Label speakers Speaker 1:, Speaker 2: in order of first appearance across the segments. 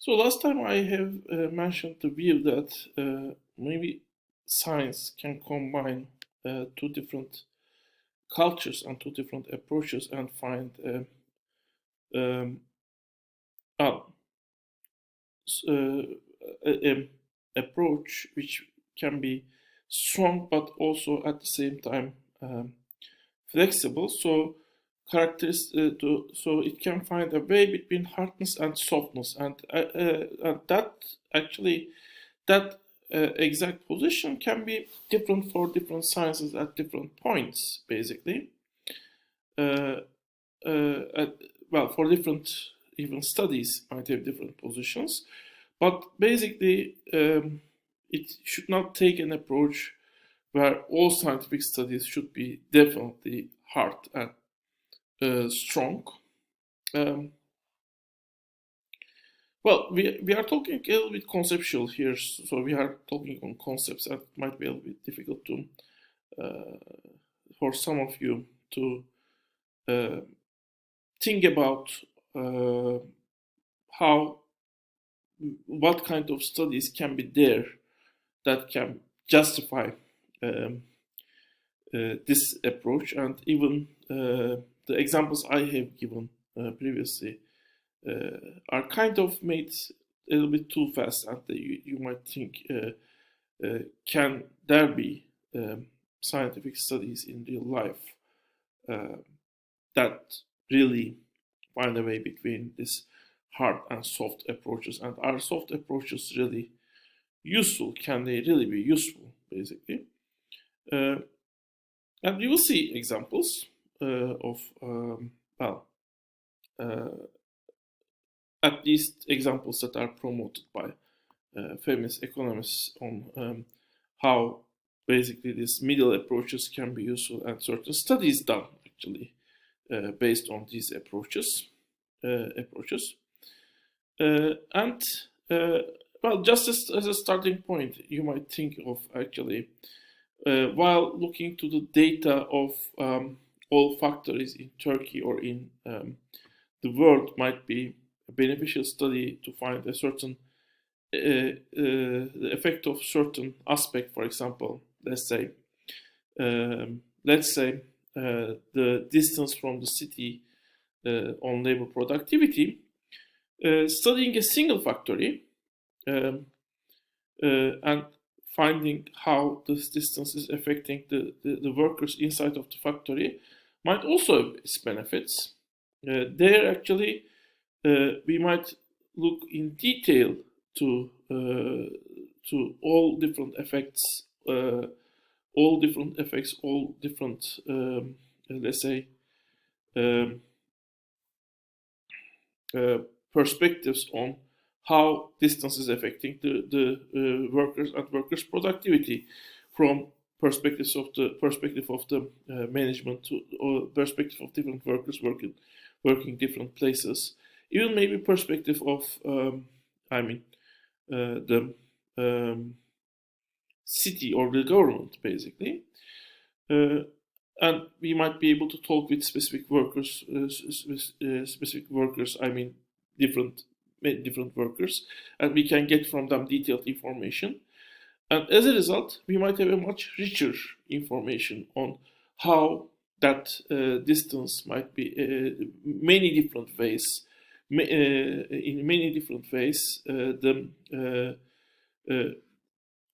Speaker 1: So last time I have mentioned the view that maybe science can combine two different cultures and two different approaches and find um, uh, a approach which can be strong but also at the same time flexible. So it can find a way between hardness and softness, and that actually that exact position can be different for different sciences at different points, basically. Uh, at, well, for different even studies might have different positions, but basically it should not take an approach where all scientific studies should be definitely hard and strong. Um, well, we are talking a little bit conceptual here, so we are talking on concepts that might be a little bit difficult to for some of you to uh, think about how what kind of studies can be there that can justify um, this approach, and even the examples I have given previously are kind of made a little bit too fast, and you might think, can there be scientific studies in real life that really find a way between this hard and soft approaches, and are soft approaches really useful? Can they really be useful, basically? Uh, and you will see examples of, well, uh, at least examples that are promoted by feminist economists on how basically these middle approaches can be useful, and certain studies done actually based on these approaches. And well, just as a starting point, you might think of actually, while looking to the data of all factories in Turkey or in the world, might be a beneficial study to find a certain the effect of certain aspect. For example, let's say the distance from the city on labor productivity. Studying a single factory and finding how this distance is affecting the workers inside of the factory might also have its benefits. There, actually, we might look in detail to all different effects, all different, let's say, um, perspectives on how distance is affecting the workers and workers' productivity, from perspective of the management to, or perspective of different workers working different places, even maybe perspective of the city or the government, basically. And we might be able to talk with specific workers, different workers, and we can get from them detailed information. And as a result, we might have a much richer information on how that distance might be many different ways. In many different ways, the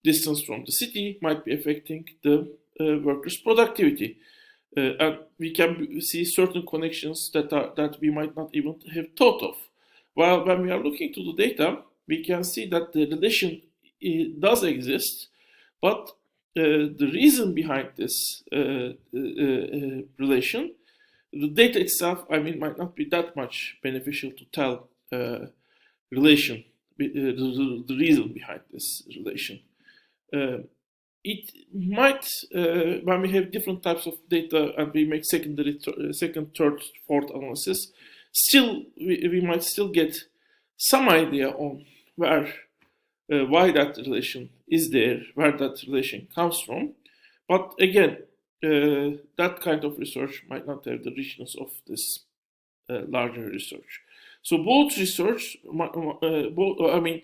Speaker 1: distance from the city might be affecting the workers' productivity. And we can see certain connections that we might not even have thought of. While when we are looking to the data, we can see that the relation does exist, but the reason behind this relation, the data itself, might not be that much beneficial to tell relation, the reason behind this relation. It might, when we have different types of data and we make second, third, fourth analysis, still we might still get some idea on why that relation is there, where that relation comes from. But again, that kind of research might not have the richness of this larger research. So both research, the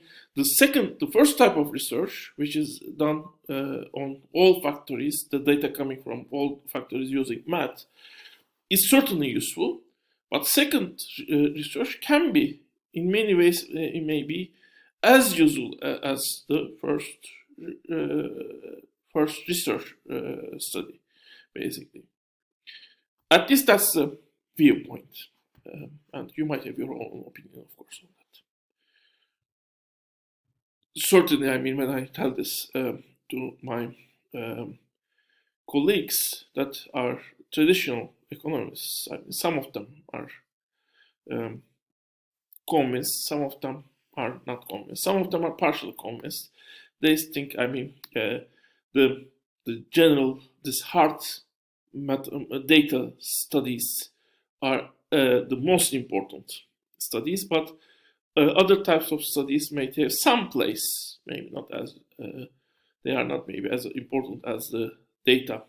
Speaker 1: first type of research, which is done on all factories, the data coming from all factories using math, is certainly useful. But second research can be, in many ways, it may be as useful as the first research study, basically. At least that's the viewpoint. And you might have your own opinion, of course, on that. Certainly, when I tell this to my colleagues that are traditional economists, some of them are convinced, some of them are not convinced, some of them are partially convinced. They think, the general, this hard data studies are the most important studies, but other types of studies may have some place, maybe not as they are not maybe as important as the data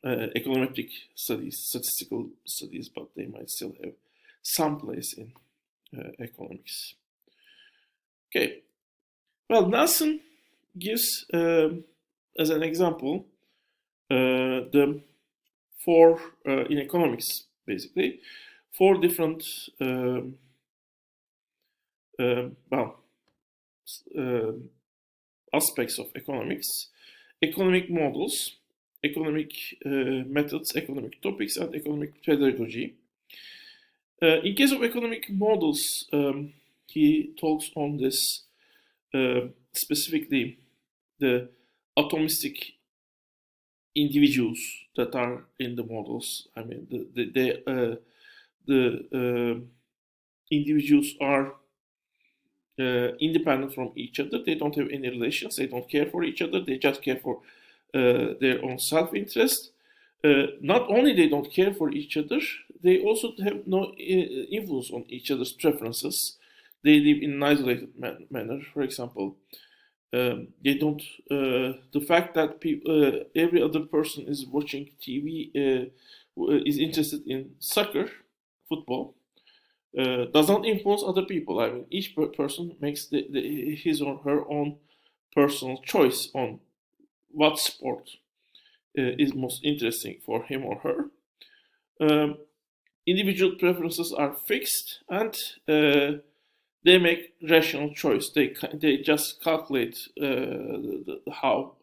Speaker 1: econometric studies, statistical studies, but they might still have some place in economics. Okay, well, Nelson gives as an example the four in economics, basically, four different aspects of economics: economic models, economic methods, economic topics, and economic pedagogy. In case of economic models, he talks on this specifically the atomistic individuals that are in the models. The individuals are independent from each other. They don't have any relations. They don't care for each other. They just care for their own self-interest. Not only they don't care for each other, they also have no influence on each other's preferences. They live in an isolated manner. For example, they don't. The fact that every other person is watching TV, is interested in soccer, football, does not influence other people. Each person makes his or her own personal choice on what sport is most interesting for him or her. Individual preferences are fixed, and they make rational choice. They just calculate how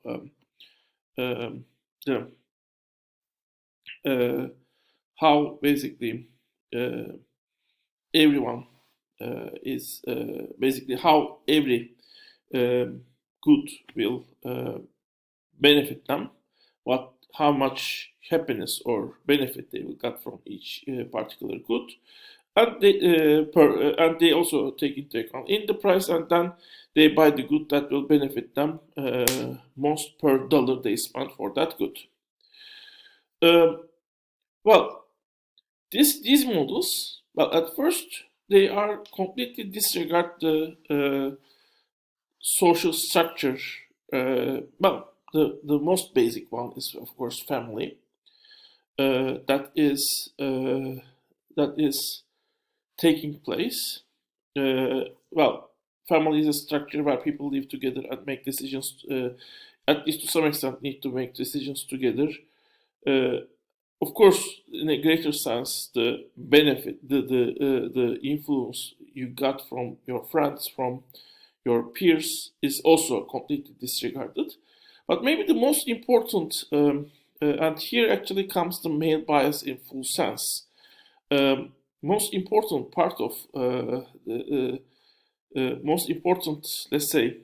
Speaker 1: how basically everyone is basically how every good will benefit them, how much happiness or benefit they will get from each particular good, and they also take into account in the price, and then they buy the good that will benefit them most per dollar they spend for that good. Well, these models, at first they are completely disregard the social structure. The most basic one is, of course, family. That is taking place. Family is a structure where people live together and make decisions. At least to some extent, need to make decisions together. Of course, in a greater sense, the benefit, the influence you got from your friends, from your peers, is also completely disregarded. But maybe the most important, and here actually comes the male bias in full sense. Most important part of most important, let's say,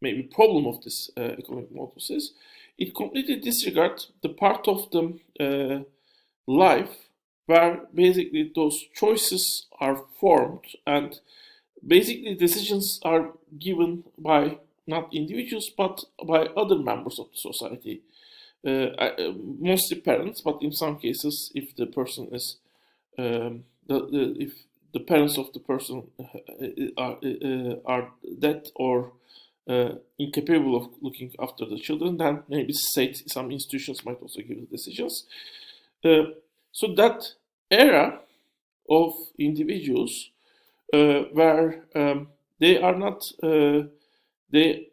Speaker 1: maybe problem of this economic models is it completely disregards the part of the life where basically those choices are formed and basically decisions are given by not individuals but by other members of the society. Mostly parents, but in some cases, if the person is if the parents of the person are dead or incapable of looking after the children, then maybe some institutions might also give the decisions. So that era of individuals where they are not, they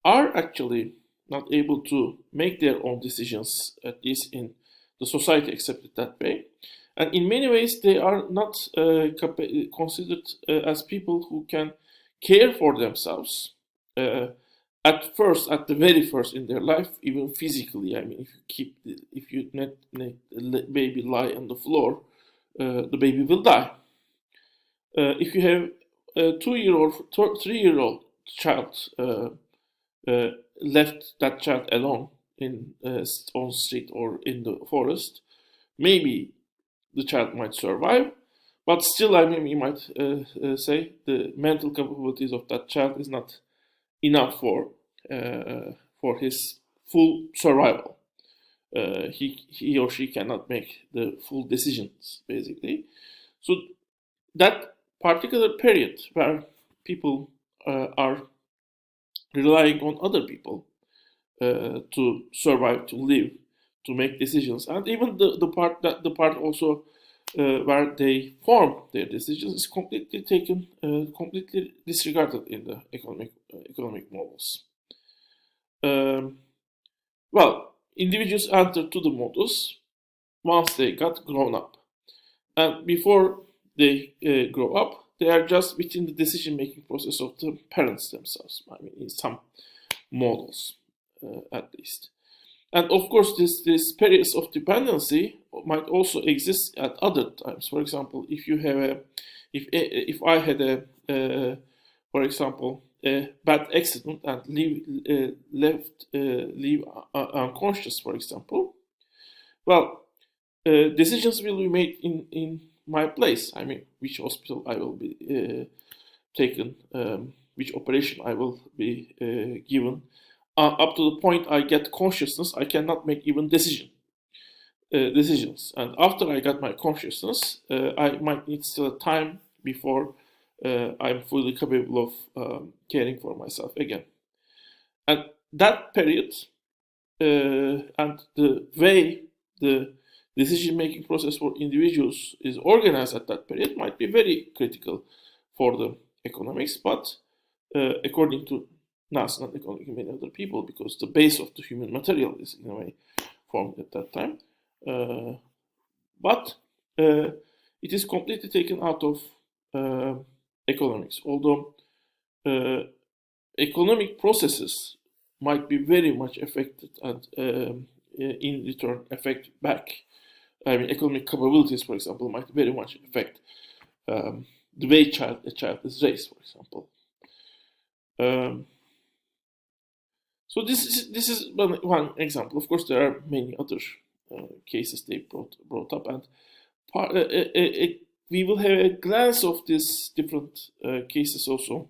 Speaker 1: are actually not able to make their own decisions, at least in the society accepted that way. And in many ways, they are not considered as people who can care for themselves at the very first in their life, even physically. I mean, if you let the baby lie on the floor, the baby will die. If you have a 2-year-old, 3-year-old child, left that child alone on street or in the forest, maybe the child might survive, but still, I mean, you might say the mental capabilities of that child is not enough for his full survival. He or she cannot make the full decisions, basically. So that particular period where people are relying on other people to survive, to live, to make decisions, and even the part also where they form their decisions is completely taken, completely disregarded in the economic models. Um, well, individuals enter to the models once they got grown up, and before they grow up, they are just within the decision-making process of the parents themselves. I mean, in some models, at least. And of course, this periods of dependency might also exist at other times. For example, if I had for example, a bad accident and leave unconscious, for example, well, decisions will be made in my place. I mean, which hospital I will be taken, which operation I will be given. Up to the point I get consciousness, I cannot make even decisions. And after I got my consciousness, I might need still time before I'm fully capable of caring for myself again. And that period and the way the decision-making process for individuals is organized at that period might be very critical for the economics, but according to Nas, not according to many other people, because the base of the human material is in a way formed at that time. But it is completely taken out of economics, although economic processes might be very much affected and in return affect back. I mean, economic capabilities, for example, might very much affect the way a child is raised, for example. So this is one example. Of course, there are many other cases they brought up, and we will have a glance of these different cases also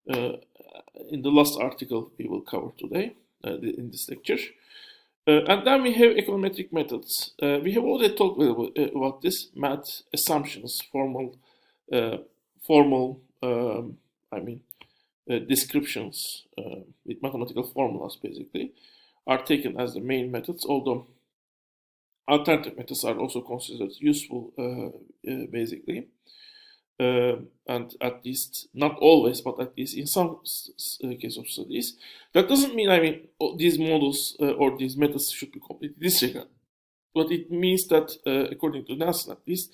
Speaker 1: in the last article we will cover today in this lecture. And then we have econometric methods. We have already talked about this: math assumptions, formal descriptions with mathematical formulas, basically, are taken as the main methods, although alternative methods are also considered useful, basically. And at least, not always, but at least in some case of studies. That doesn't mean, these models or these methods should be completely disregarded. But it means that, according to Nelson at least,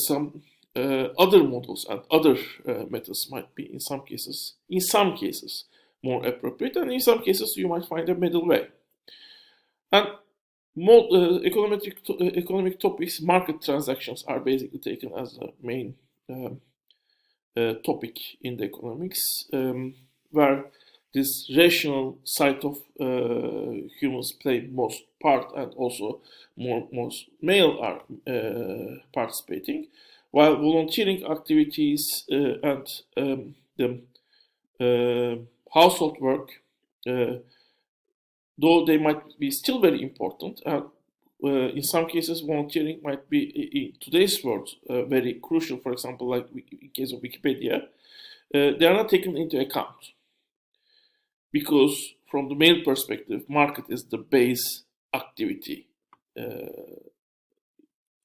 Speaker 1: some other models and other methods might be in some cases more appropriate, and in some cases you might find a middle way. And economic topics, market transactions are basically taken as the main topic in the economics, where this rational side of humans play most part, and also most male are participating, while volunteering activities and the household work, though they might be still very important, in some cases volunteering might be, in today's world, very crucial. For example, like in case of Wikipedia, they are not taken into account because from the male perspective, market is the base activity in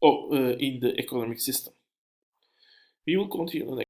Speaker 1: the economic system. We will continue the next.